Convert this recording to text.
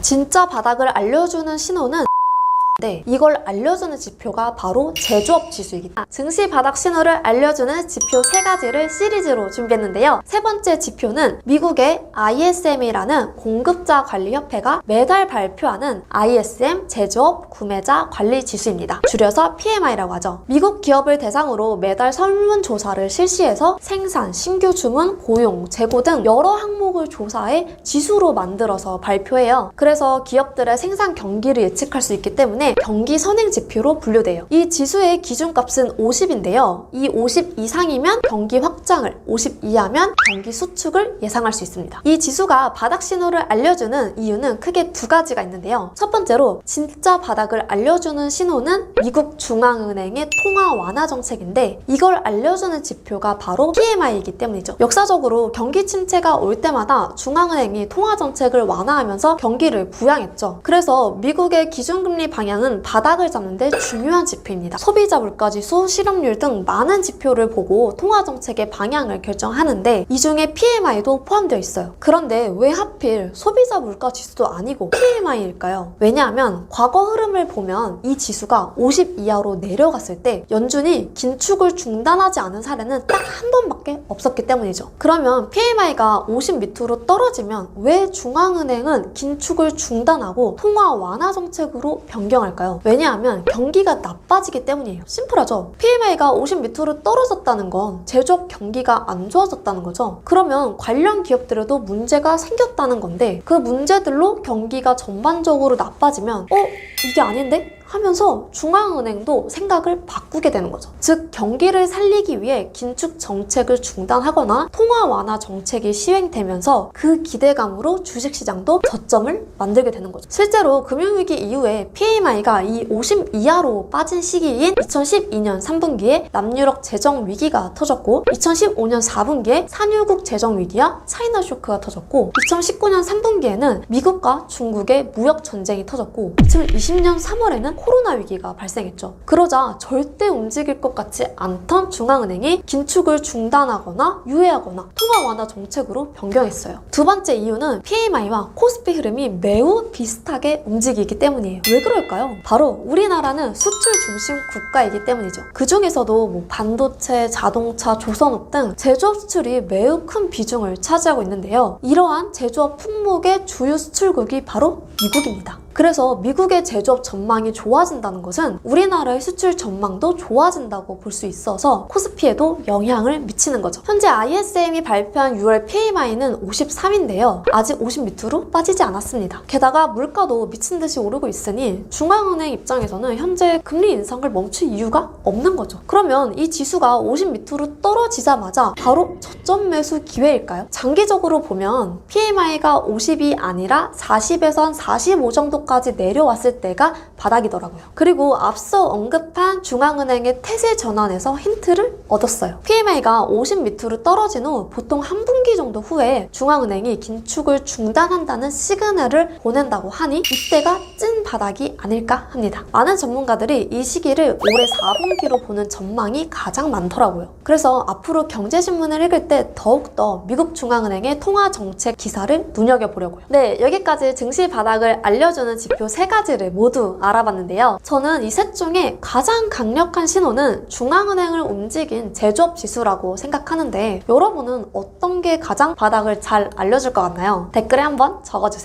진짜 바닥을 알려주는 신호는 이걸 알려주는 지표가 바로 제조업 지수이기다. 증시 바닥 신호를 알려주는 지표 3가지를 시리즈로 준비했는데요. 세 번째 지표는 미국의 ISM이라는 공급자 관리 협회가 매달 발표하는 ISM 제조업 구매자 관리 지수입니다. 줄여서 PMI라고 하죠. 미국 기업을 대상으로 매달 설문조사를 실시해서 생산, 신규 주문, 고용, 재고 등 여러 항목을 조사해 지수로 만들어서 발표해요. 그래서 기업들의 생산 경기를 예측할 수 있기 때문에 경기 선행 지표로 분류돼요. 이 지수의 기준값은 50인데요. 이 50 이상이면 경기 확장을, 50 이하면 경기 수축을 예상할 수 있습니다. 이 지수가 바닥 신호를 알려주는 이유는 크게 2가지가 있는데요. 첫 번째로 진짜 바닥을 알려주는 신호는 미국 중앙은행의 통화 완화 정책인데 이걸 알려주는 지표가 바로 PMI이기 때문이죠. 역사적으로 경기 침체가 올 때마다 중앙은행이 통화 정책을 완화하면서 경기를 부양했죠. 그래서 미국의 기준금리 방향은 바닥을 잡는 데 중요한 지표입니다. 소비자 물가지수, 실업률 등 많은 지표를 보고 통화 정책의 방향을 결정하는데 이 중에 PMI도 포함되어 있어요. 그런데 왜 하필 소비자 물가지수도 아니고 PMI일까요? 왜냐하면 과거 흐름을 보면 이 지수가 50 이하로 내려갔을 때 연준이 긴축을 중단하지 않은 사례는 딱 한 번밖에 없었기 때문이죠. 그러면 PMI가 50 밑으로 떨어지면 왜 중앙은행은 긴축을 중단하고 통화 완화 정책으로 변경할까요? 왜냐하면 경기가 나빠지기 때문이에요. 심플하죠? PMI가 50 밑으로 떨어졌다는 건 제조업 경기가 안 좋아졌다는 거죠. 그러면 관련 기업들에도 문제가 생겼다는 건데 그 문제들로 경기가 전반적으로 나빠지면 이게 아닌데? 하면서 중앙은행도 생각을 바꾸게 되는 거죠. 즉 경기를 살리기 위해 긴축 정책을 중단하거나 통화 완화 정책이 시행되면서 그 기대감으로 주식시장도 저점을 만들게 되는 거죠. 실제로 금융위기 이후에 PMI가 이 50 이하로 빠진 시기인 2012년 3분기에 남유럽 재정 위기가 터졌고 2015년 4분기에 산유국 재정 위기와 차이나 쇼크가 터졌고 2019년 3분기에는 미국과 중국의 무역 전쟁이 터졌고 2020년 3월에는 코로나 위기가 발생했죠. 그러자 절대 움직일 것 같지 않던 중앙은행이 긴축을 중단하거나 유예하거나 통화 완화 정책으로 변경했어요. 두 번째 이유는 PMI와 코스피 흐름이 매우 비슷하게 움직이기 때문이에요. 왜 그럴까요? 바로 우리나라는 수출 중심 국가이기 때문이죠. 그 중에서도 반도체, 자동차, 조선업 등 제조업 수출이 매우 큰 비중을 차지하고 있는데요. 이러한 제조업 품목의 주요 수출국이 바로 미국입니다. 그래서 미국의 제조업 전망이 좋아진다는 것은 우리나라의 수출 전망도 좋아진다고 볼 수 있어서 코스피에도 영향을 미치는 거죠. 현재 ISM이 발표한 6월 PMI는 53인데요. 아직 50 밑으로 빠지지 않았습니다. 게다가 물가도 미친 듯이 오르고 있으니 중앙은행 입장에서는 현재 금리 인상을 멈출 이유가 없는 거죠. 그러면 이 지수가 50 밑으로 떨어지자마자 바로 저점 매수 기회일까요? 장기적으로 보면 PMI가 50이 아니라 40에서 45 정도까지 내려왔을 때가 바닥이더라고요. 그리고 앞서 언급한 중앙은행의 태세 전환에서 힌트를 얻었어요. PMI가 50 밑으로 떨어진 후 보통 한 분기 정도 후에 중앙은행이 긴축을 중단한다는 시그널을 보낸다고 하니 이때가 찐 바닥이 아닐까 합니다. 많은 전문가들이 이 시기를 올해 4분기로 보는 전망이 가장 많더라고요. 그래서 앞으로 경제신문을 읽을 때 더욱더 미국 중앙은행의 통화정책 기사를 눈여겨보려고요. 네, 여기까지 증시 바닥을 알려주는 지표 3가지를 모두 알아봤는데요. 저는 이 셋 중에 가장 강력한 신호는 중앙은행을 움직인 제조업 지수라고 생각하는데 여러분은 어떤 게 가장 바닥을 잘 알려줄 것 같나요? 댓글에 한번 적어주세요.